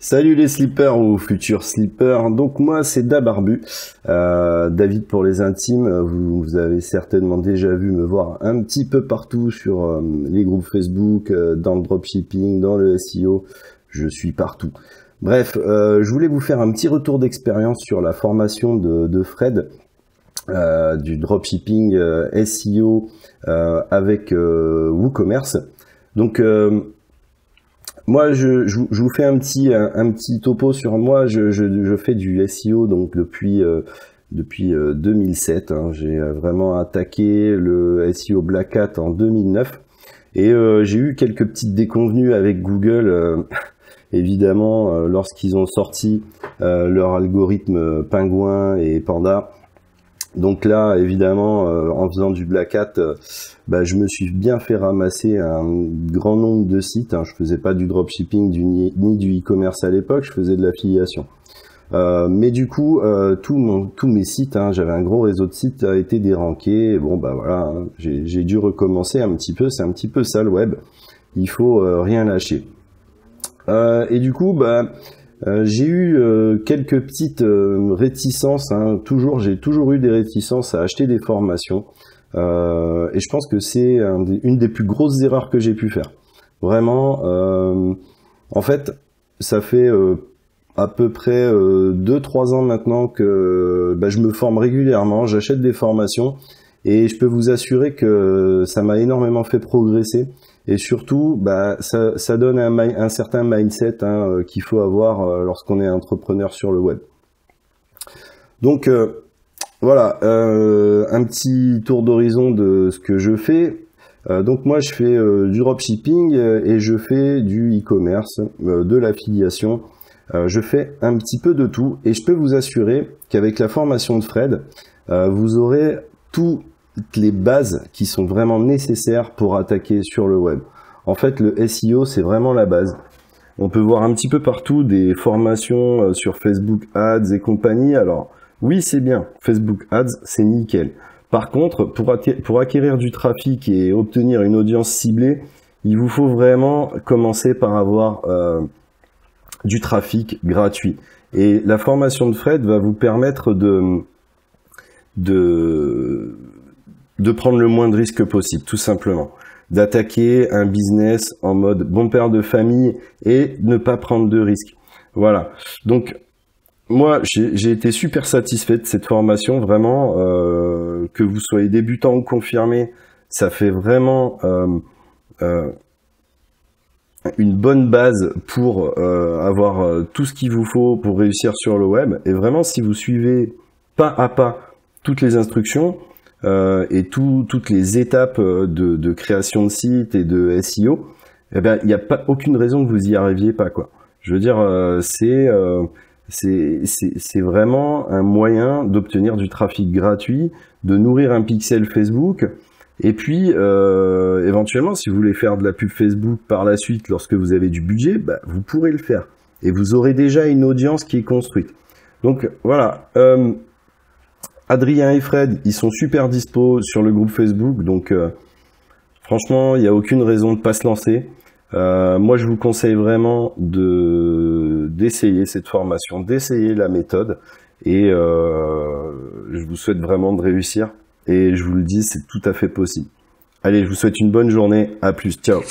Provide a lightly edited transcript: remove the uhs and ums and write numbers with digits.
Salut les slippers ou futurs slippers, donc moi c'est Dabarbu, David pour les intimes. Vous avez certainement déjà vu me voir un petit peu partout sur les groupes Facebook, dans le dropshipping, dans le SEO, je suis partout. Bref, je voulais vous faire un petit retour d'expérience sur la formation de Fred, du dropshipping SEO avec WooCommerce. Donc moi, je vous fais un petit topo sur moi. Je fais du SEO donc depuis 2007. Hein. J'ai vraiment attaqué le SEO Black Hat en 2009 et j'ai eu quelques petites déconvenues avec Google, évidemment, lorsqu'ils ont sorti leur algorithme Pingouin et Panda. Donc là, évidemment, en faisant du Black Hat, je me suis bien fait ramasser un grand nombre de sites. Hein. Je faisais pas du dropshipping ni du e-commerce à l'époque, je faisais de l'affiliation. Mais du coup, tous mes sites, hein, j'avais un gros réseau de sites, a été déranké. Bon, voilà, hein, j'ai dû recommencer un petit peu. C'est un petit peu ça le web. Il faut rien lâcher. Et du coup, j'ai eu quelques petites réticences, hein. J'ai toujours eu des réticences à acheter des formations, et je pense que c'est une des plus grosses erreurs que j'ai pu faire. Vraiment, en fait, ça fait à peu près 2-3 ans maintenant que je me forme régulièrement, j'achète des formations, et je peux vous assurer que ça m'a énormément fait progresser. Et surtout, ça donne un certain mindset, hein, qu'il faut avoir lorsqu'on est entrepreneur sur le web. Donc voilà, un petit tour d'horizon de ce que je fais. Donc moi, je fais du dropshipping et je fais du e-commerce, de l'affiliation. Je fais un petit peu de tout et je peux vous assurer qu'avec la formation de Fred, vous aurez toutes les bases qui sont vraiment nécessaires pour attaquer sur le web. En fait, le SEO, c'est vraiment la base. On peut voir un petit peu partout des formations sur Facebook Ads et compagnie. Alors, oui, c'est bien. Facebook Ads, c'est nickel. Par contre, pour acquérir du trafic et obtenir une audience ciblée, il vous faut vraiment commencer par avoir du trafic gratuit. Et la formation de Fred va vous permettre de prendre le moins de risques possible, tout simplement. D'attaquer un business en mode bon père de famille et ne pas prendre de risques. Voilà. Donc, moi, j'ai été super satisfait de cette formation, vraiment, que vous soyez débutant ou confirmé, ça fait vraiment une bonne base pour avoir tout ce qu'il vous faut pour réussir sur le web. Et vraiment, si vous suivez pas à pas toutes les instructions, et toutes les étapes de création de site et de SEO, il n'y a pas aucune raison que vous y arriviez pas, quoi. Je veux dire, c'est vraiment un moyen d'obtenir du trafic gratuit, de nourrir un pixel Facebook, et puis éventuellement, si vous voulez faire de la pub Facebook par la suite, lorsque vous avez du budget, vous pourrez le faire, et vous aurez déjà une audience qui est construite. Donc voilà. Adrien et Fred, ils sont super dispo sur le groupe Facebook, donc franchement, il n'y a aucune raison de pas se lancer. Moi, je vous conseille vraiment d'essayer cette formation, d'essayer la méthode, et je vous souhaite vraiment de réussir. Et je vous le dis, c'est tout à fait possible. Allez, je vous souhaite une bonne journée. À plus. Ciao.